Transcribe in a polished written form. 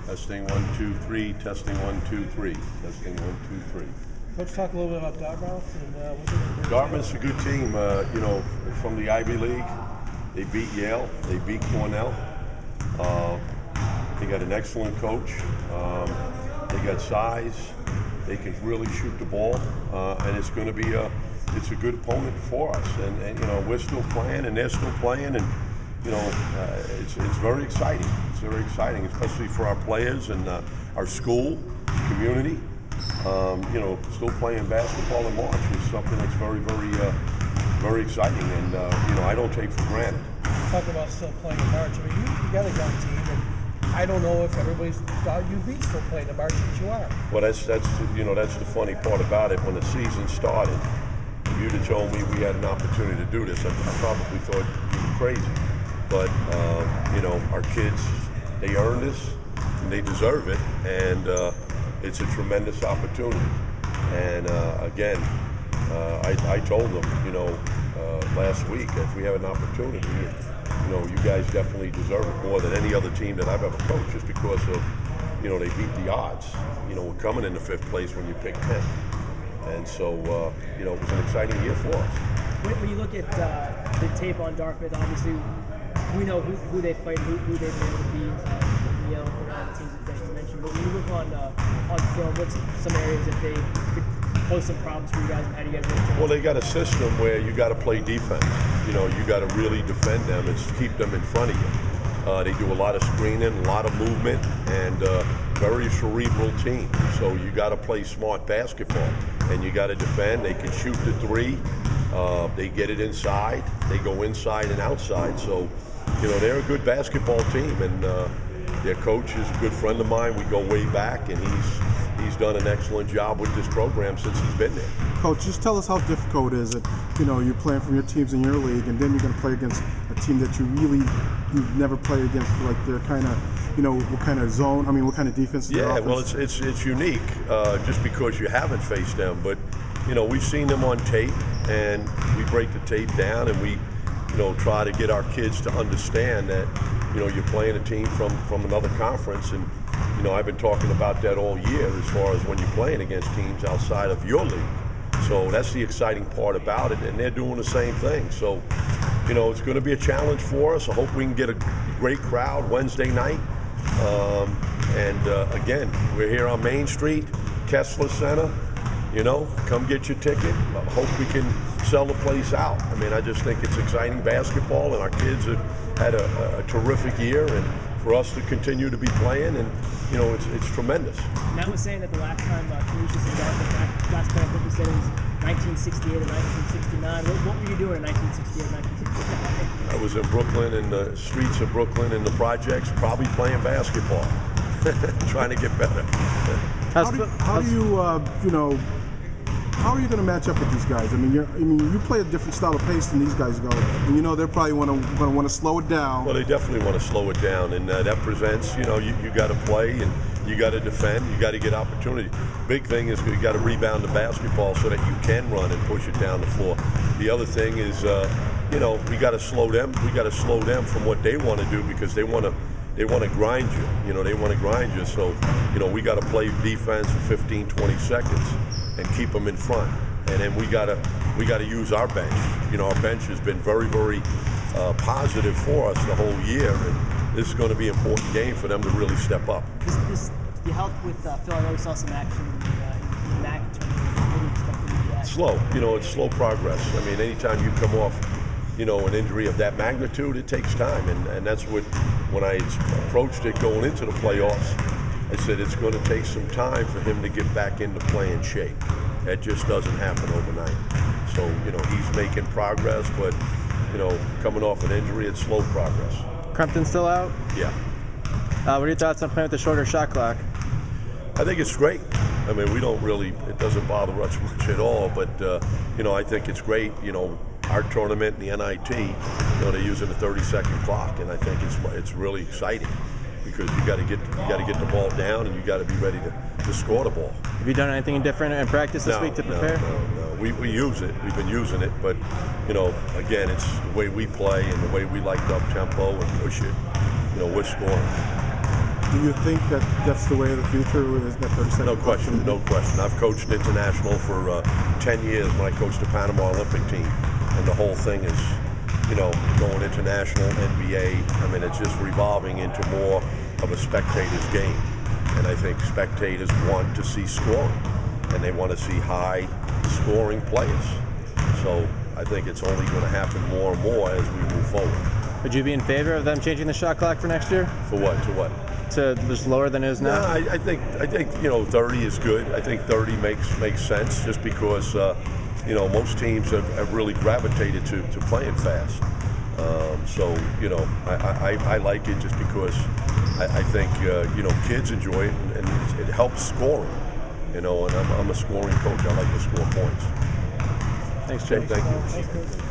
Testing 1, 2, 3. Testing 1, 2, 3. Testing 1, 2, 3. Coach, talk a little bit about Dartmouth and what you think. Dartmouth's a good team. From the Ivy League, they beat Yale. They beat Cornell. They got an excellent coach. They got size. They can really shoot the ball, and it's going to be it's a good opponent for us. And we're still playing, and they're still playing, and it's very exciting. It's very exciting, especially for our players and our school community. Still playing basketball in March is something that's very, very, very exciting, and I don't take for granted. Talking about still playing in March. I mean, you got a young team, and I don't know if everybody's thought you'd be still playing in March, but you are. Well, that's the funny part about it. When the season started, if you'd have told me we had an opportunity to do this, I probably thought you were crazy. But our kids, they earned this, and they deserve it, and it's a tremendous opportunity. And again, I told them, last week, if we have an opportunity, you guys definitely deserve it more than any other team that I've ever coached, just because of, they beat the odds. We're coming in the 5th place when you pick 10th. And so, it was an exciting year for us. When you look at the tape on Dartmouth, obviously we know who they played, who they've been able to beat, all the teams that you mentioned. But when you look on film, what's some areas that they could pose some problems for you guys, and how do you guys work through? Well, they got a system where you got to play defense. You got to really defend them and keep them in front of you. They do a lot of screening, a lot of movement, and very cerebral team. So you got to play smart basketball, and you got to defend. They can shoot the 3. They get it inside. They go inside and outside. So, they're a good basketball team, and their coach is a good friend of mine. We go way back, and he's done an excellent job with this program since he's been there. Coach, just tell us how difficult it is that, you're playing from your teams in your league, and then you're going to play against a team that you've never played against, like their kind of, what kind of zone, what kind of defense? Yeah, well, it's unique just because you haven't faced them, but, we've seen them on tape, and we break the tape down, and we, try to get our kids to understand that, you're playing a team from another conference, and I've been talking about that all year as far as when you're playing against teams outside of your league. So that's the exciting part about it, and they're doing the same thing. So, it's going to be a challenge for us. I hope we can get a great crowd Wednesday night. Again, we're here on Main Street, Kessler Center. Come get your ticket. I hope we can sell the place out. I just think it's exciting basketball, and our kids have had a terrific year, and for us to continue to be playing, and it's tremendous. Matt was saying that the last time Canisius and Dartmouth last time, I think he said it was 1968 or 1969. What were you doing in 1968 or 1969? I was in Brooklyn, in the streets of Brooklyn, in the projects, probably playing basketball, trying to get better. How are you going to match up with these guys? You play a different style of pace than these guys go, and they're probably going to want to slow it down. Well, they definitely want to slow it down, and that presents, you got to play, and you got to defend, you got to get opportunity. Big thing is you got to rebound the basketball so that you can run and push it down the floor. The other thing is, we got to slow them. We got to slow them from what they want to do, because they want to grind you. They want to grind you. So, we got to play defense for 15, 20 seconds and keep them in front. And then we got to use our bench. Our bench has been very, very positive for us the whole year. And this is going to be an important game for them to really step up. You helped with Phil. I know we saw some action in MAC. What do you expect to do that? Slow. It's slow progress. Anytime you come off, an injury of that magnitude, it takes time. And that's what, when I approached it going into the playoffs, I said it's going to take some time for him to get back into playing shape. That just doesn't happen overnight. So, he's making progress, but, coming off an injury, it's slow progress. Crumpton's still out? Yeah. What are your thoughts on playing with the shorter shot clock? I think it's great. We don't really, it doesn't bother us much at all, but, I think it's great. Our tournament and the NIT, they're using a 30-second clock, and I think it's really exciting, because you got to get the ball down, and you got to be ready to score the ball. Have you done anything different in practice this week to prepare? No. We use it. We've been using it, but again, it's the way we play and the way we like to up tempo and push it. We're scoring. Do you think that that's the way of the future? Is that 30-second? No question, no question. I've coached international for 10 years when I coached the Panama Olympic team, and the whole thing is, going international, NBA. I mean, it's just revolving into more of a spectator's game, and I think spectators want to see scoring, and they want to see high-scoring players. So I think it's only going to happen more and more as we move forward. Would you be in favor of them changing the shot clock for next year? For what? To what? To just lower than it is now? No, I think 30 is good. I think 30 makes sense just because most teams have really gravitated to playing fast. I like it just because I think kids enjoy it and it helps scoring. And I'm a scoring coach. I like to score points. Thanks, Jay. Thank you. Thanks, Coach.